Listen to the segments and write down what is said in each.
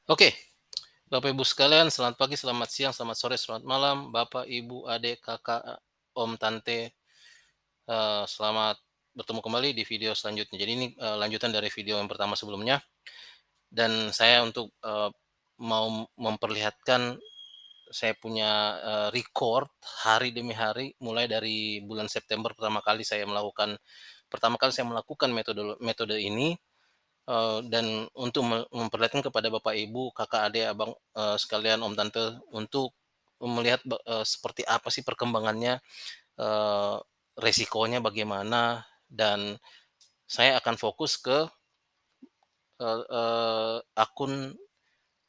Oke, Bapak Ibu sekalian, selamat pagi, selamat siang, selamat sore, selamat malam, Bapak, Ibu, adik, kakak, om, tante, selamat bertemu kembali di video selanjutnya. Jadi ini, lanjutan dari video yang pertama sebelumnya dan saya untuk, mau memperlihatkan saya punya, record hari demi hari mulai dari bulan September pertama kali saya melakukan metode metode ini. Dan untuk memperlihatkan kepada bapak, ibu, kakak, adik, abang, sekalian, om, tante, untuk melihat seperti apa sih perkembangannya, eee, resikonya bagaimana, dan saya akan fokus ke, akun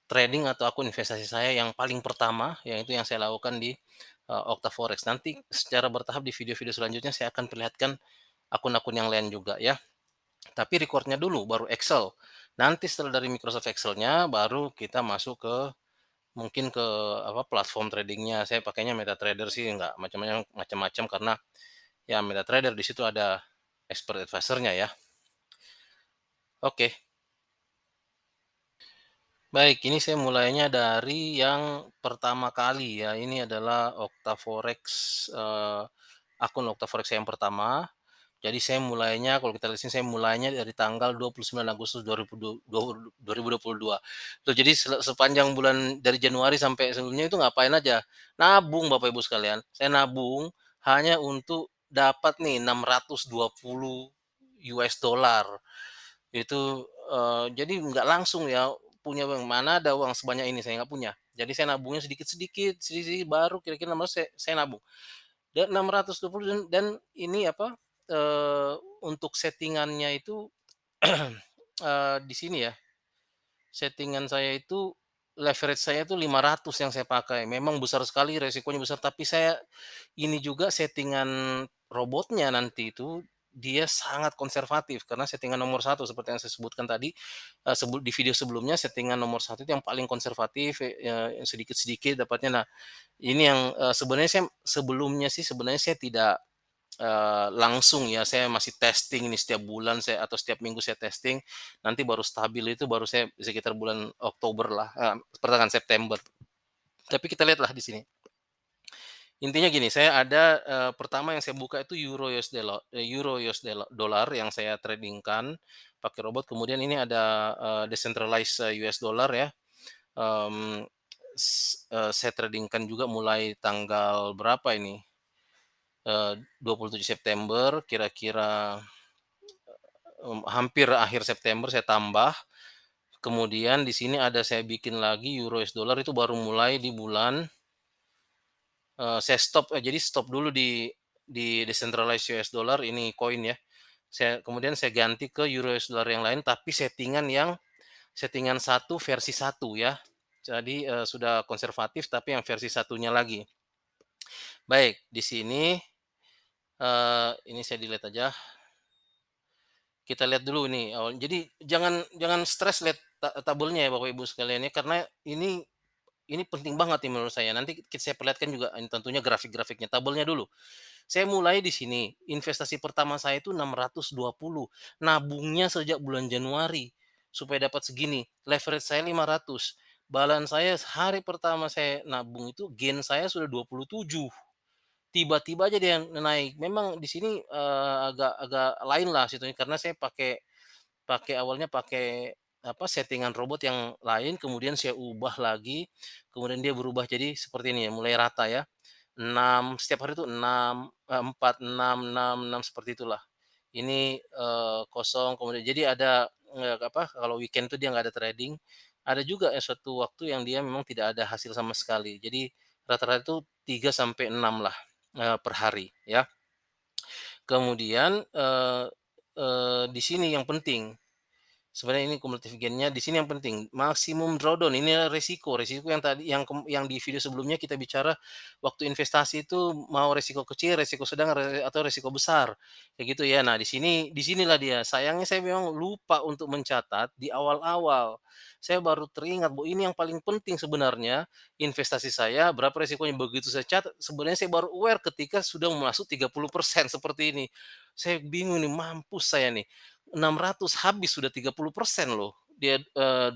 trading atau akun investasi saya yang paling pertama, yang itu yang saya lakukan di, Oktaforex. Nanti secara bertahap di video-video selanjutnya saya akan perlihatkan akun-akun yang lain juga ya. Tapi record dulu baru Excel. Nanti setelah dari Microsoft Excel-nya baru kita masuk ke mungkin ke apa, platform trading-nya. Saya pakainya MetaTrader sih, nggak macam-macam karena ya MetaTrader di situ ada expert advisor-nya ya. Oke, baik, ini saya mulainya dari yang pertama kali ya. Ini adalah Oktaforex, akun Oktaforex yang pertama. Jadi saya mulainya kalau kita lihat sini saya mulainya dari tanggal 29 Agustus 2022. Tuh jadi sepanjang bulan dari Januari sampai sebelumnya itu ngapain aja, nabung Bapak Ibu sekalian. Saya nabung hanya untuk dapat nih 620 dollar. Itu, jadi nggak langsung ya punya uang, mana ada uang sebanyak ini, saya nggak punya. Jadi saya nabungnya sedikit-sedikit, sedikit baru kira-kira 600 saya nabung. Dan 620 dan ini apa, untuk settingannya itu, di sini ya, settingan saya itu leverage saya itu 500 yang saya pakai. Memang besar sekali, resikonya besar, tapi saya ini juga settingan robotnya nanti itu dia sangat konservatif karena settingan nomor satu seperti yang saya sebutkan tadi, di video sebelumnya settingan nomor satu itu yang paling konservatif, sedikit-sedikit dapatnya. Nah, ini yang, sebenarnya sebenarnya saya tidak, langsung ya, saya masih testing ini setiap bulan saya atau setiap minggu saya testing, nanti baru stabil itu baru saya sekitar bulan Oktober lah, pertengahan September. Tapi kita lihatlah di sini. Intinya gini, saya ada, pertama yang saya buka itu Euro US dollar yang saya tradingkan pakai robot, kemudian ini ada, decentralized, US dollar ya, mmm, saya tradingkan juga mulai tanggal berapa ini, 27 September kira-kira, hampir akhir September saya tambah, kemudian di sini ada saya bikin lagi Euro US dollar itu baru mulai di bulan, saya stop, jadi stop dulu di decentralized US dollar ini koin ya. Kemudian saya ganti ke Euro US dollar yang lain tapi settingan satu versi satu ya. Jadi, sudah konservatif tapi yang versi satunya lagi. Baik, di sini, ini saya delete aja. Kita lihat dulu nih awal, jadi jangan jangan stres lihat tabelnya ya Bapak Ibu sekalian ya, karena ini penting banget nih menurut saya. Nanti saya perlihatkan juga ini tentunya grafik-grafiknya, tabelnya dulu. Saya mulai di sini, investasi pertama saya itu 620, nabungnya sejak bulan Januari supaya dapat segini, leverage saya 500, balance saya hari pertama saya nabung itu gain saya sudah 27. Tiba-tiba aja dia naik. Memang di sini, agak agak lain lah situasinya karena saya pakai pakai awalnya pakai apa, settingan robot yang lain, kemudian saya ubah lagi, kemudian dia berubah jadi seperti ini ya, mulai rata ya. 6 setiap hari itu 6, 4, 6, seperti itulah. Ini, kosong kemudian jadi ada, apa, kalau weekend itu dia nggak ada trading. Ada juga suatu waktu yang dia memang tidak ada hasil sama sekali. Jadi rata-rata itu 3 sampai 6 lah, per hari ya. Kemudian, di sini yang penting, sebenarnya ini cumulative gain-nya di sini yang penting, maksimum drawdown ini resiko, resiko yang tadi yang di video sebelumnya kita bicara waktu investasi itu mau resiko kecil, resiko sedang, atau resiko besar, kayak gitu ya. Nah di sinilah dia, sayangnya saya memang lupa untuk mencatat di awal-awal. Saya baru teringat bahwa ini yang paling penting sebenarnya, investasi saya berapa resikonya, begitu saya catat sebenarnya saya baru aware ketika sudah masuk 30% seperti ini. Saya bingung nih, mampus saya nih. 600 habis sudah 30% loh, dia,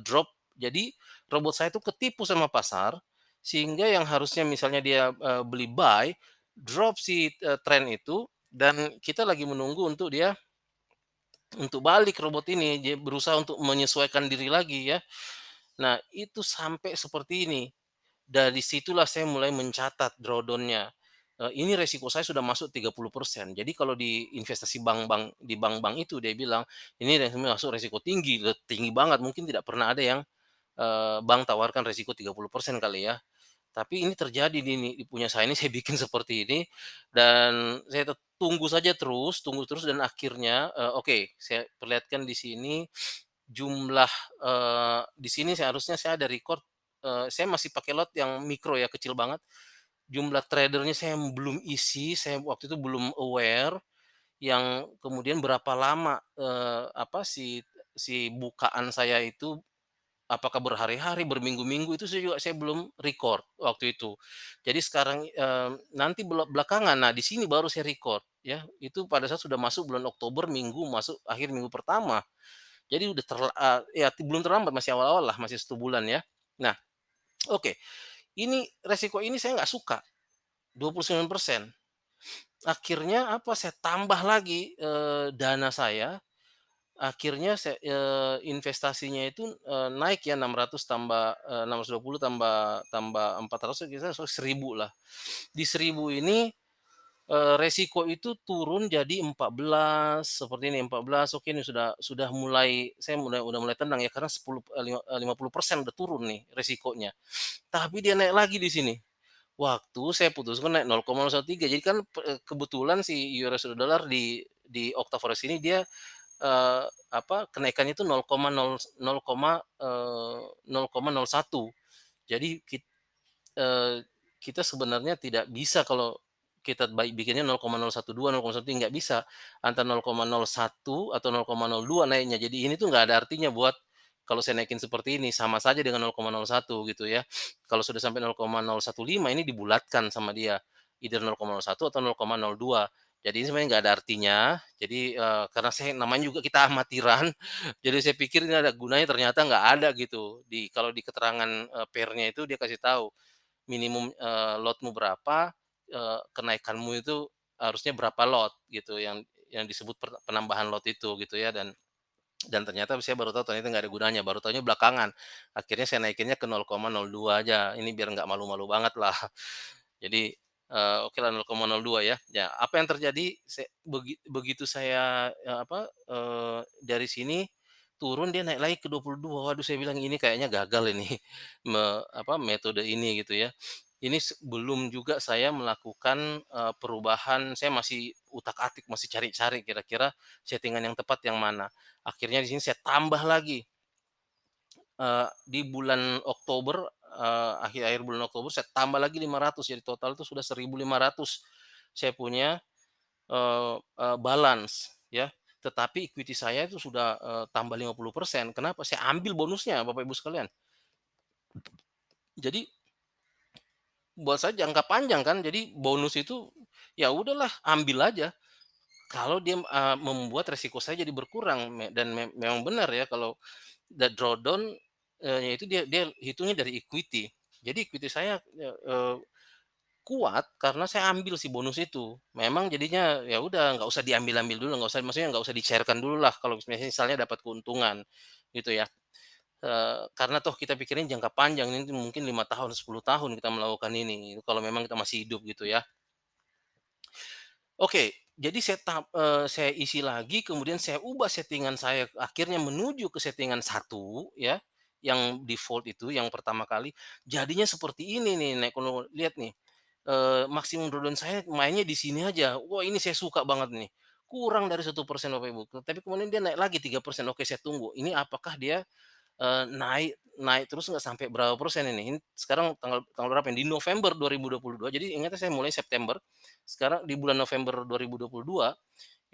drop Jadi robot saya itu ketipu sama pasar, sehingga yang harusnya misalnya dia, beli buy, drop si, tren itu dan kita lagi menunggu untuk dia untuk balik robot ini, dia berusaha untuk menyesuaikan diri lagi ya. Nah, itu sampai seperti ini. Dari situlah saya mulai mencatat drawdown-nya. Ini resiko saya sudah masuk 30%. Jadi kalau di investasi bank-bank di bank-bank itu dia bilang, "Ini masuk resiko tinggi," tinggi banget, mungkin tidak pernah ada yang, bank tawarkan resiko 30% kali ya. Tapi ini terjadi di punya saya ini, saya bikin seperti ini dan saya tunggu terus dan akhirnya, oke, saya perlihatkan di sini jumlah, di sini seharusnya saya ada record, saya masih pakai lot yang mikro ya, kecil banget. Jumlah tradernya saya belum isi, saya waktu itu belum aware, yang kemudian berapa lama, si si bukaan saya itu, apakah berhari-hari, berminggu-minggu, itu saya belum record waktu itu. Jadi sekarang, nanti belakangan, nah di sini baru saya record ya, itu pada saat sudah masuk bulan Oktober, masuk akhir minggu pertama. Jadi udah ya belum terlambat, masih awal-awal lah, masih 1 bulan ya. Nah, oke, ini resiko ini saya nggak suka, 29%. Akhirnya apa, saya tambah lagi, dana saya, akhirnya investasinya itu, naik ya 600 tambah, 620 tambah tambah 400 kira 1.000 lah. Di 1.000 ini, resiko itu turun jadi 14, seperti ini 14, oke ini sudah mulai saya udah mulai tenang ya karena 50% udah turun nih resikonya. Tapi dia naik lagi di sini. Waktu saya putuskan naik 0,013 jadi kan kebetulan si euro dollar di Oktaforex ini dia, kenaikannya itu 0,01. Jadi Eee, kita sebenarnya tidak bisa kalau kita bikinnya 0,012, 0,1 nggak bisa. Antara 0,01 atau 0,02 naiknya. Jadi ini tuh nggak ada artinya buat kalau saya naikin seperti ini, sama saja dengan 0,01 gitu ya. Kalau sudah sampai 0,015 ini dibulatkan sama dia, either 0,01 atau 0,02. Jadi ini sebenarnya nggak ada artinya. Jadi, karena saya namanya juga kita amatiran, jadi saya pikir ini ada gunanya, ternyata nggak ada gitu. Kalau di keterangan, pair-nya itu dia kasih tahu minimum, lotmu berapa, kenaikanmu itu harusnya berapa lot gitu yang disebut penambahan lot itu gitu ya dan ternyata saya baru tahu ternyata nggak ada gunanya, baru tahunya belakangan. Akhirnya saya naikinnya ke 0,02 aja, ini biar nggak malu-malu banget lah. Jadi, oke lah 0,02 ya. Ya apa yang terjadi begitu saya, dari sini turun dia naik lagi ke 22. Waduh saya bilang ini kayaknya gagal ini metode ini gitu ya. Ini belum juga saya melakukan, perubahan, saya masih utak-atik, masih cari-cari kira-kira settingan yang tepat yang mana. Akhirnya di sini saya tambah lagi, di bulan Oktober, akhir-akhir bulan Oktober saya tambah lagi 500 jadi total itu sudah 1.500 saya punya, balance ya. Tetapi equity saya itu sudah, tambah 50%. Kenapa? Saya ambil bonusnya Bapak Ibu sekalian. Jadi buat saya jangka panjang kan, jadi bonus itu ya udahlah ambil aja. Kalau dia, membuat resiko saya jadi berkurang dan memang benar ya kalau drawdown, itu dia dia hitungnya dari equity. Jadi equity saya, kuat karena saya ambil si bonus itu. Memang jadinya ya udah nggak usah diambil-ambil dulu, nggak usah maksudnya nggak usah dicairkan dulu lah kalau misalnya dapat keuntungan, gitu ya. Karena toh kita pikirin jangka panjang ini mungkin 5 tahun, 10 tahun kita melakukan ini, kalau memang kita masih hidup gitu ya. Oke, jadi saya isi lagi kemudian saya ubah settingan saya akhirnya menuju ke settingan satu ya, yang default itu yang pertama kali, jadinya seperti ini nih kalau lihat nih, maksimum drawdown saya mainnya di sini aja. Wah ini saya suka banget nih, kurang dari 1% Bapak Ibu, tapi kemudian dia naik lagi 3%. Oke saya tunggu, ini apakah dia naik naik terus nggak sampai berapa persen ini? Ini sekarang tanggal tanggal berapa ini? Di November 2022, jadi ingatnya saya mulai September, sekarang di bulan November 2022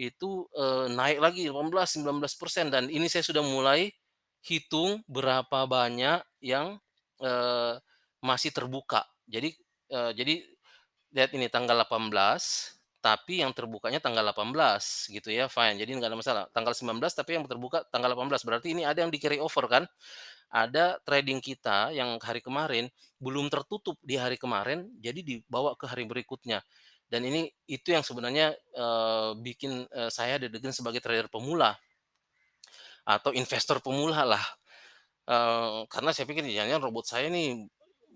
itu, naik lagi 18, 19% dan ini saya sudah mulai hitung berapa banyak yang, eee, masih terbuka. Jadi lihat ini tanggal 18, tapi yang terbukanya tanggal 18 gitu ya, fine, jadi nggak ada masalah. Tanggal 19 tapi yang terbuka tanggal 18, berarti ini ada yang di carry over kan? ada trading kita yang hari kemarin belum tertutup di hari kemarin, jadi dibawa ke hari berikutnya. Dan itu yang sebenarnya, bikin, saya deg-degan sebagai trader pemula atau investor pemula lah. Karena saya pikir jangan-jangan robot saya nih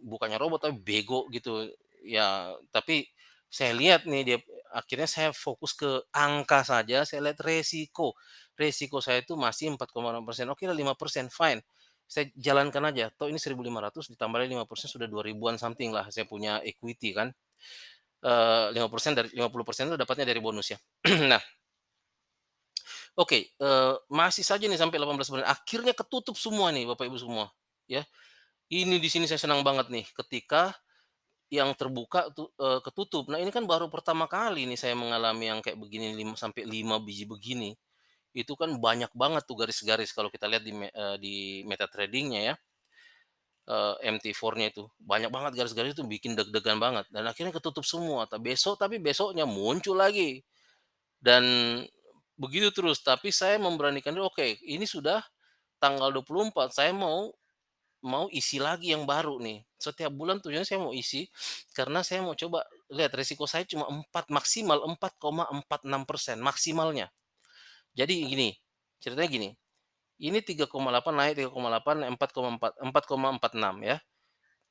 bukannya robot tapi bego gitu. Ya, tapi saya lihat nih akhirnya saya fokus ke angka saja, saya lihat resiko. Resiko saya itu masih 4,6%, oke lah 5% fine. Saya jalankan aja, toh ini 1.500 ditambah lagi 5% sudah 2 ribuan something lah saya punya equity kan. 5% dari 50% itu dapatnya dari bonus ya. Nah, oke, masih saja nih sampai 18 bulan, akhirnya ketutup semua nih Bapak Ibu semua, ya. Ini di sini saya senang banget nih, ketika yang terbuka ketutup. Nah, ini kan baru pertama kali nih saya mengalami yang kayak begini 5 sampai 5 biji begini. Itu kan banyak banget tuh garis-garis kalau kita lihat di MetaTrading-nya ya, MT4-nya itu. Banyak banget garis-garis itu bikin deg-degan banget dan akhirnya ketutup semua. Tapi besoknya muncul lagi dan begitu terus. Tapi saya memberanikan diri, oke ini sudah tanggal 24 saya mau Mau isi lagi yang baru nih. Setiap bulan tujuannya saya mau isi, karena saya mau coba lihat resiko saya cuma 4,46% maksimalnya. Jadi gini, ceritanya gini, ini 3,8 naik 3,8, 4,enam ya.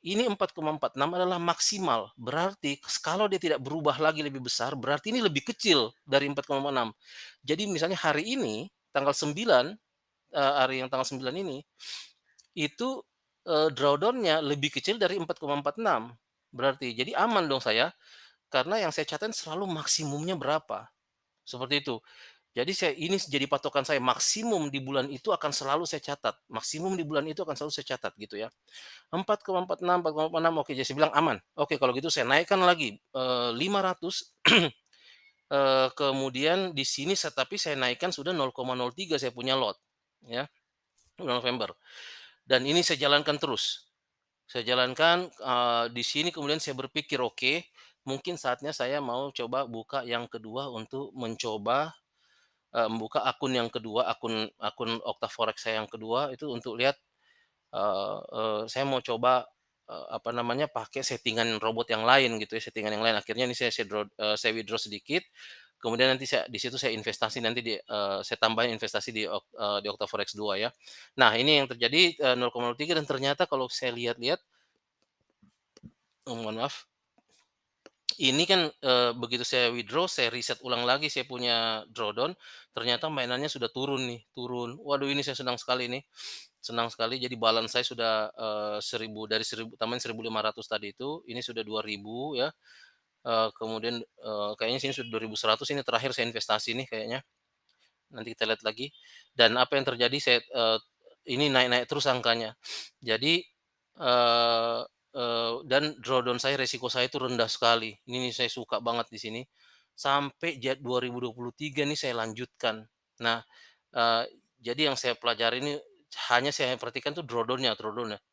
Ini 4,46 adalah maksimal, berarti kalau dia tidak berubah lagi lebih besar, berarti ini lebih kecil dari 4,6. Jadi misalnya hari ini, tanggal 9, hari yang tanggal 9 ini, itu, drawdown-nya lebih kecil dari 4,46 berarti. Jadi aman dong saya, karena yang saya catat selalu maksimumnya berapa, seperti itu. Jadi ini jadi patokan saya, maksimum di bulan itu akan selalu saya catat, maksimum di bulan itu akan selalu saya catat gitu ya. 4,46, 4,46, oke, jadi saya bilang aman. Oke kalau gitu saya naikkan lagi, 500, kemudian di sini tapi saya naikkan sudah 0,03 saya punya lot, ya, bulan November. Dan ini saya jalankan terus. Saya jalankan, di sini kemudian saya berpikir, "Oke, mungkin saatnya saya mau coba buka yang kedua untuk mencoba, membuka akun yang kedua, akun akun Oktaforex saya yang kedua itu untuk lihat, saya mau coba, apa namanya, pakai settingan robot yang lain gitu ya, settingan yang lain." Akhirnya ini saya withdraw sedikit, kemudian nanti di situ saya investasi nanti saya tambahin investasi di Oktaforex 2 ya. Nah ini yang terjadi, 0,03 dan ternyata kalau saya lihat-lihat, mohon maaf. Ini kan, begitu saya withdraw, saya riset ulang lagi saya punya drawdown, ternyata mainannya sudah turun nih, turun. Waduh ini saya senang sekali nih, senang sekali jadi balance saya sudah, 1.000 dari 1.000 tambahin 1.500 tadi itu, ini sudah 2.000 ya, kemudian, kayaknya sini sudah 2.100 ini terakhir saya investasi nih kayaknya. Nanti kita lihat lagi. Dan apa yang terjadi ini naik-naik terus angkanya. Jadi, eee dan drawdown saya, resiko saya itu rendah sekali. Ini nih saya suka banget di sini. Sampai 2023 nih saya lanjutkan. Nah, eee, jadi yang saya pelajari ini hanya saya perhatikan tuh drawdown-nya.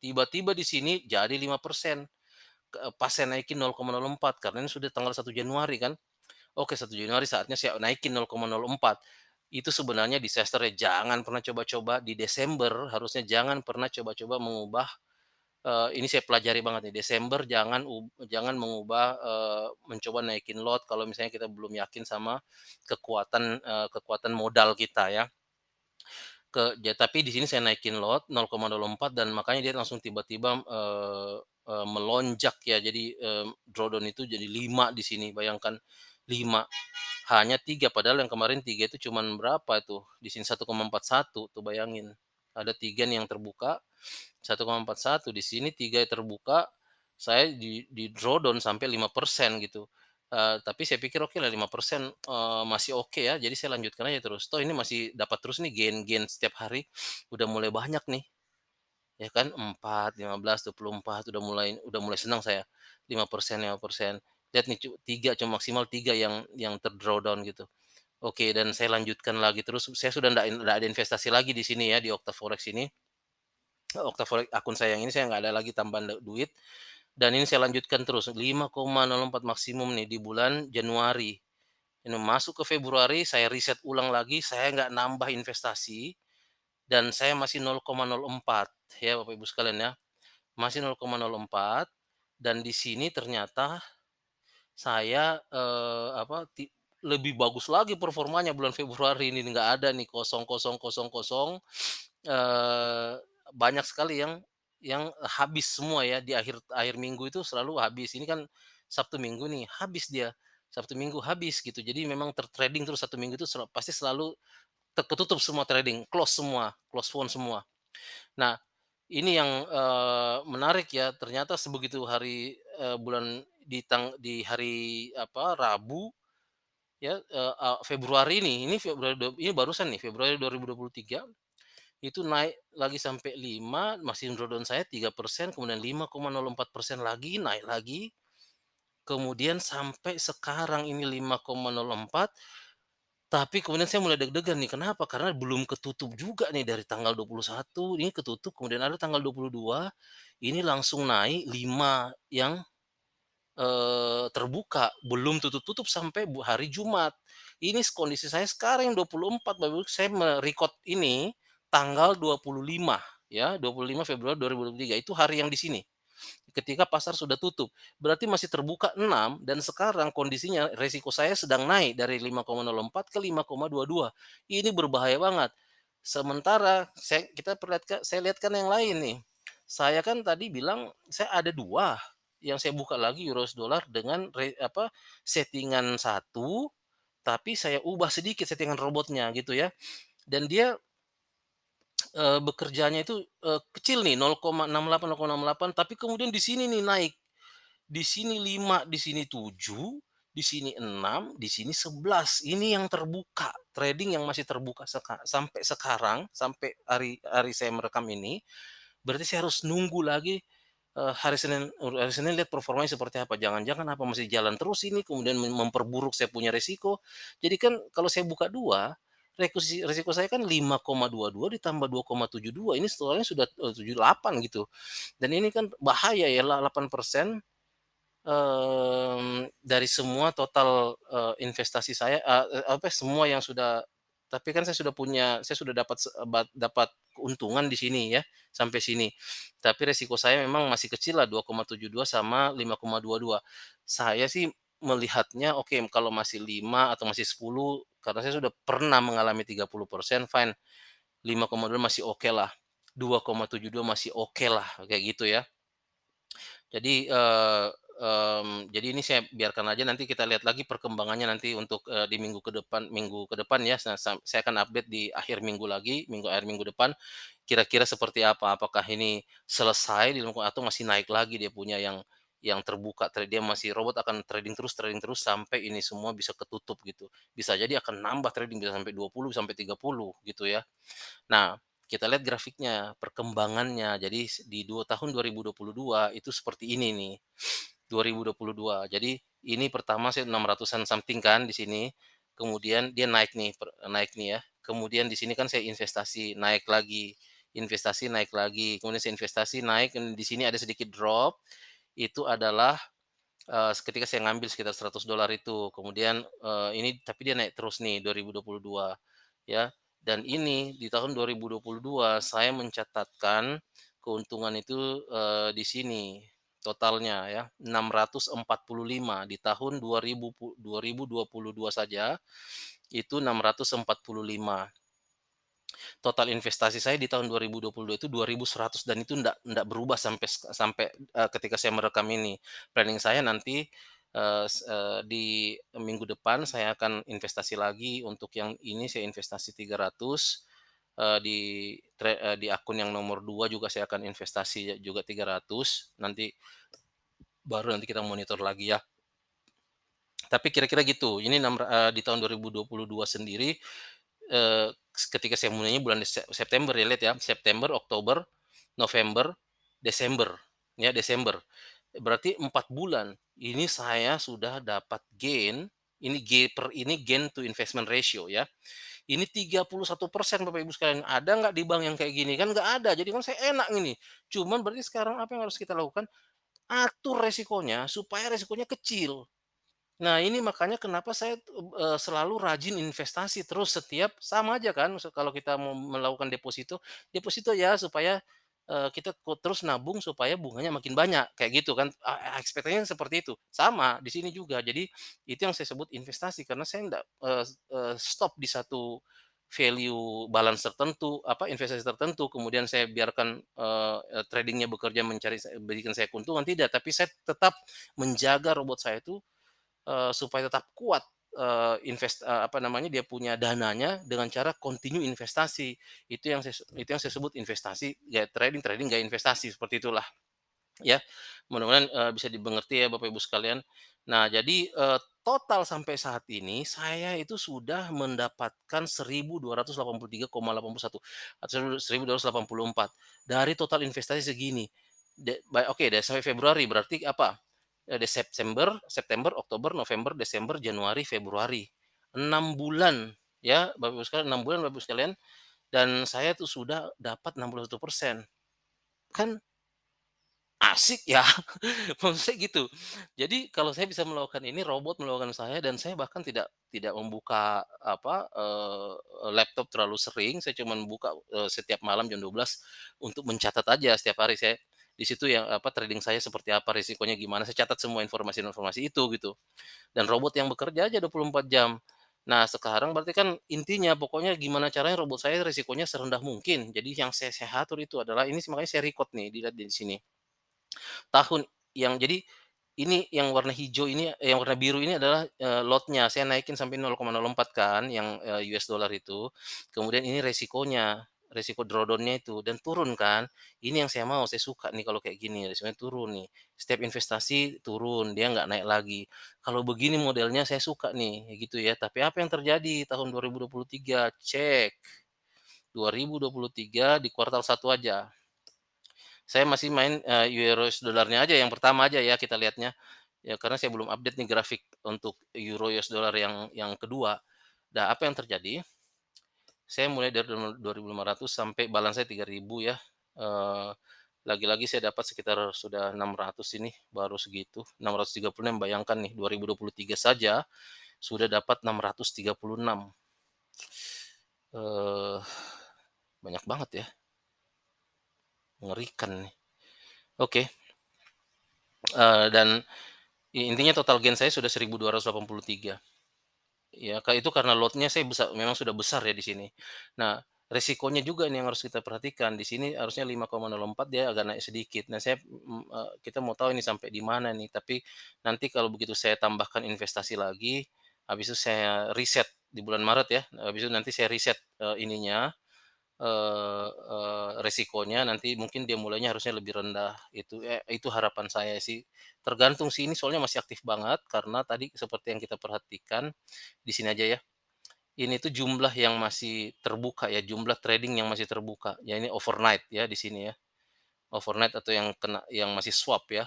Tiba-tiba di sini jadi 5%, pas saya naikin 0,04 karena ini sudah tanggal 1 Januari kan. Oke 1 Januari saatnya saya naikin 0,04. Itu sebenarnya disaster ya, jangan pernah coba-coba di Desember, harusnya jangan pernah coba-coba mengubah, ini saya pelajari banget nih, Desember jangan mengubah, mencoba naikin lot kalau misalnya kita belum yakin sama kekuatan modal kita ya. Tapi di sini saya naikin lot 0,04 dan makanya dia langsung tiba-tiba, melonjak ya. Jadi, drawdown itu jadi 5 di sini, bayangkan 5. Hanya 3 padahal yang kemarin 3 itu cuman berapa tuh, di sini 1,41 tuh bayangin. Ada 3 nih yang terbuka, 1,41 di sini 3 terbuka, saya di drawdown sampai 5% gitu. Tapi saya pikir oke lah 5%, masih oke ya, jadi saya lanjutkan aja terus. Toh ini masih dapat terus nih gain-gain setiap hari, udah mulai banyak nih, ya kan, 4, 15, 24, udah mulai senang saya, 5%. Lihat nih 3 cuma maksimal 3 yang ter-drawdown gitu. Oke dan saya lanjutkan lagi terus, saya sudah ndak ada investasi lagi di sini ya, di Oktaforex ini. Oktaforex akun saya yang ini saya nggak ada lagi tambahan duit, dan ini saya lanjutkan terus 5,04 maksimum nih di bulan Januari. Ini masuk ke Februari saya riset ulang lagi, saya nggak nambah investasi dan saya masih 0,04. ya Bapak Ibu sekalian ya, masih 0,04 dan di sini ternyata saya, apa, lebih bagus lagi performanya bulan Februari ini, nggak ada nih kosong kosong kosong kosong, eee, banyak sekali yang habis semua ya di akhir akhir minggu itu selalu habis. Ini kan Sabtu Minggu nih, habis dia, Sabtu Minggu habis gitu. Jadi memang tertrading terus Sabtu Minggu itu pasti selalu ketutup semua trading, close semua, close phone semua. Nah, ini yang, menarik ya, ternyata sebegitu hari, bulan di hari apa, Rabu ya, Februari ini Februari ini barusan nih Februari 2023 itu naik lagi sampai 5, masih drawdown saya 3%, kemudian 5,04% lagi, naik lagi, kemudian sampai sekarang ini 5,04, tapi kemudian saya mulai deg-degan nih, kenapa? Karena belum ketutup juga nih dari tanggal 21, ini ketutup, kemudian ada tanggal 22, ini langsung naik 5 yang, terbuka, belum tutup-tutup sampai hari Jumat. Ini kondisi saya sekarang yang 24, Bapak Ibu, saya me-record ini tanggal 25 ya, 25 Februari 2023, itu hari yang di sini. Ketika pasar sudah tutup, berarti masih terbuka 6 dan sekarang kondisinya resiko saya sedang naik dari 5,04 ke 5,22. Ini berbahaya banget. Sementara saya lihatkan yang lain nih. Saya kan tadi bilang saya ada 2 yang saya buka lagi euro US dollar dengan settingan satu, tapi saya ubah sedikit settingan robotnya gitu ya. Dan dia bekerjanya itu, kecil nih 0,68 0,68 tapi kemudian di sini nih naik, di sini 5 di sini 7 di sini 6 di sini 11 ini yang terbuka, trading yang masih terbuka sampai sekarang, sampai hari hari saya merekam ini, berarti saya harus nunggu lagi, hari Senin lihat performanya seperti apa, jangan-jangan apa masih jalan terus ini kemudian memperburuk saya punya resiko. Jadi kan kalau saya buka 2 resiko saya kan 5,22 ditambah 2,72 ini totalnya sudah, 78 gitu. Dan ini kan bahaya ya 8%, dari semua total, investasi saya, semua yang sudah, tapi kan saya sudah dapat dapat keuntungan di sini ya, sampai sini. Tapi resiko saya memang masih kecil lah 2,72 sama 5,22. Saya sih melihatnya oke kalau masih 5 atau masih 10 karena saya sudah pernah mengalami 30% fine, 5,2 masih oke lah, 2,72 masih oke lah, kayak gitu ya. Jadi, jadi ini saya biarkan aja nanti kita lihat lagi perkembangannya nanti untuk, di minggu ke depan ya, saya akan update di akhir minggu lagi, akhir minggu depan, kira-kira seperti apa, apakah ini selesai di atau masih naik lagi dia punya yang terbuka, dia masih robot akan trading terus sampai ini semua bisa ketutup gitu. Bisa jadi akan nambah trading bisa sampai 20, sampai 30 gitu ya. Nah, kita lihat grafiknya, perkembangannya. Jadi di tahun 2022 itu seperti ini nih, 2022. Jadi ini pertama saya 600-an something kan di sini, kemudian dia naik nih, naik nih ya. Kemudian di sini kan saya investasi, naik lagi, investasi naik lagi, kemudian saya investasi naik, dan di sini ada sedikit drop, itu adalah, ketika saya ngambil sekitar $100 itu, kemudian, ini tapi dia naik terus nih 2022 ya, dan ini di tahun 2022 saya mencatatkan keuntungan itu, di sini totalnya ya 645 di tahun 2022 saja itu 645. Total investasi saya di tahun 2022 itu 2.100 dan itu ndak berubah sampai, ketika saya merekam ini. Planning saya nanti, di minggu depan saya akan investasi lagi untuk yang ini saya investasi 300, di akun yang nomor 2 juga saya akan investasi juga 300, baru nanti kita monitor lagi ya. Tapi kira-kira gitu, ini di tahun 2022 sendiri, ketika saya mulainya bulan September ya, lihat ya, September, Oktober, November, Desember, ya Desember. Berarti 4 bulan, ini saya sudah dapat gain, ini gain to investment ratio ya, ini 31% Bapak Ibu sekalian. Ada nggak di bank yang kayak gini? Kan nggak ada, jadi kan saya enak ini. Cuman berarti sekarang apa yang harus kita lakukan, atur resikonya supaya resikonya kecil. Nah, ini makanya kenapa saya, selalu rajin investasi terus setiap sama aja kan kalau kita mau melakukan deposito, deposito ya supaya, kita terus nabung supaya bunganya makin banyak, kayak gitu kan, ekspektasinya seperti itu. Sama di sini juga. Jadi itu yang saya sebut investasi karena saya enggak, stop di satu value balance tertentu, investasi tertentu, kemudian saya biarkan, trading bekerja mencari berikan saya keuntungan, tidak. Tapi saya tetap menjaga robot saya itu supaya tetap kuat, dia punya dananya dengan cara continue investasi. Itu yang saya sebut investasi, ya trading, trading nggak investasi, seperti itulah, ya. Mudah-mudahan, bisa dimengerti ya Bapak Ibu sekalian. Nah jadi, total sampai saat ini saya itu sudah mendapatkan 1.283,81 atau 1.284 dari total investasi segini. Oke deh sampai Februari berarti apa, September September, Oktober, November, Desember, Januari, Februari. 6 bulan ya Bapak Ibu sekalian, 6 bulan Bapak Ibu sekalian, dan saya tuh sudah dapat 61%. Kan asik ya, maksud saya gitu. Jadi kalau saya bisa melakukan ini, robot melakukan saya, dan saya bahkan tidak tidak membuka laptop terlalu sering, saya cuman buka, setiap malam jam 12 untuk mencatat aja setiap hari saya di situ yang trading saya seperti apa, risikonya gimana, saya catat semua informasi-informasi itu gitu. Dan robot yang bekerja aja 24 jam. Nah sekarang berarti kan intinya pokoknya gimana caranya robot saya risikonya serendah mungkin. Jadi yang saya atur itu adalah ini makanya saya record nih, dilihat di sini. Tahun yang jadi ini yang warna hijau ini yang warna biru ini adalah, lotnya, saya naikin sampai 0,04 kan yang, US dollar itu. Kemudian ini resikonya, resiko drawdown-nya itu dan turun kan. Ini yang saya mau, saya suka nih kalau kayak gini, resikonya turun nih. Setiap investasi turun, dia nggak naik lagi. Kalau begini modelnya saya suka nih, kayak gitu ya. Tapi apa yang terjadi tahun 2023? Cek, 2023 di kuartal 1 aja. Saya masih main, euro US dollarnya aja yang pertama aja ya kita lihatnya. Ya karena saya belum update nih grafik untuk euro US dollar yang kedua. Nah apa yang terjadi, saya mulai dari 2.500 sampai balance saya 3.000 ya, lagi-lagi saya dapat sekitar sudah 600 ini, baru segitu, 636 bayangkan nih 2023 saja sudah dapat 636, eee, banyak banget ya, mengerikan nih. Oke, dan intinya total gain saya sudah 1.283. Ya, itu karena lotnya saya memang sudah besar ya di sini. Nah, resikonya juga nih yang harus kita perhatikan. Di sini harusnya 5,04 dia agak naik sedikit. Nah, kita mau tahu ini sampai di mana nih, tapi nanti kalau begitu saya tambahkan investasi lagi, habis itu saya riset di bulan Maret ya, habis itu nanti saya riset, ininya, Eee eee, resikonya nanti mungkin dia mulainya harusnya lebih rendah, itu harapan saya sih. Tergantung sih ini soalnya masih aktif banget karena tadi seperti yang kita perhatikan, di sini aja ya, ini tuh jumlah yang masih terbuka ya, jumlah trading yang masih terbuka, ya ini overnight ya di sini ya, overnight atau yang masih swap ya,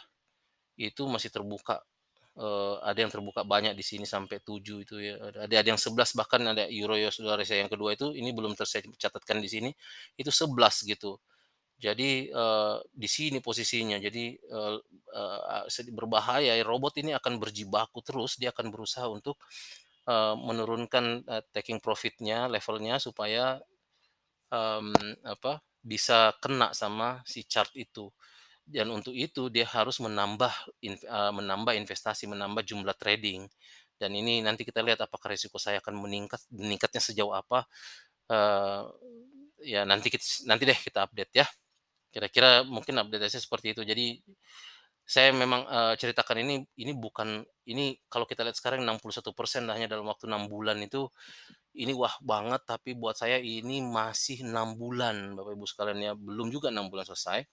itu masih terbuka, ada yang terbuka banyak di sini sampai 7 itu ya, ada yang 11 bahkan ada euro US dollar saya yang kedua itu, ini belum saya catatkan di sini, itu 11 gitu. Jadi, di sini posisinya. Jadi, berbahaya ya, robot ini akan berjibaku terus, dia akan berusaha untuk, menurunkan, taking profit-nya, levelnya supaya, bisa kena sama si chart itu. Dan untuk itu dia harus menambah investasi, menambah jumlah trading. Dan ini nanti kita lihat apakah risiko saya akan meningkatnya sejauh apa, eee, ya nanti deh kita update ya. Kira-kira mungkin update-nya seperti itu. Jadi, saya memang, ceritakan ini bukan ini kalau kita lihat sekarang 61% hanya dalam waktu 6 bulan itu, ini wah banget, tapi buat saya ini masih 6 bulan Bapak Ibu sekalian ya, belum juga 6 bulan selesai.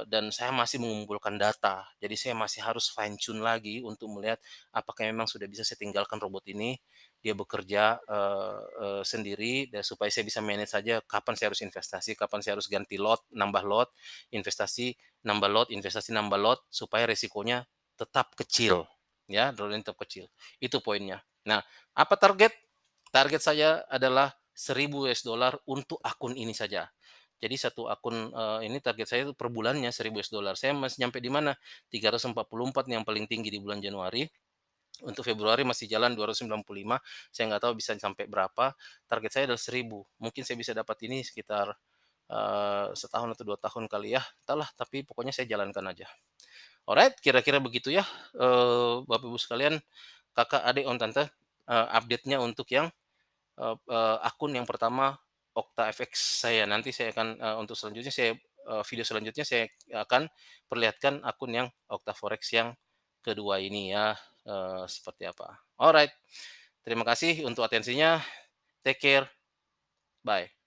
Dan saya masih mengumpulkan data. Jadi saya masih harus fine tune lagi untuk melihat apakah memang sudah bisa saya tinggalkan robot ini, dia bekerja, sendiri dan supaya saya bisa manage saja kapan saya harus investasi, kapan saya harus ganti lot, nambah lot, investasi, nambah lot, supaya resikonya tetap kecil, ya, drawdown tetap kecil. Itu poinnya. Nah, apa target? Target saya adalah 1.000 US dollar untuk akun ini saja. Jadi satu akun, ini target saya itu per bulannya 1.000 US dollar. Saya masih nyampe di mana? 344 nih yang paling tinggi di bulan Januari. Untuk Februari masih jalan 295, saya nggak tahu bisa sampai berapa. Target saya adalah 1.000. Mungkin saya bisa dapat ini sekitar, setahun atau 2 tahun kali ya, entahlah tapi pokoknya saya jalankan aja. Alright, kira-kira begitu ya, Bapak Ibu sekalian, Kakak, adik, om, tante, update-nya untuk yang, akun yang pertama OktaFX saya. Nanti saya akan, untuk selanjutnya video selanjutnya saya akan perlihatkan akun yang OktaForex yang kedua ini ya, seperti apa. Alright, terima kasih untuk atensinya, take care, bye.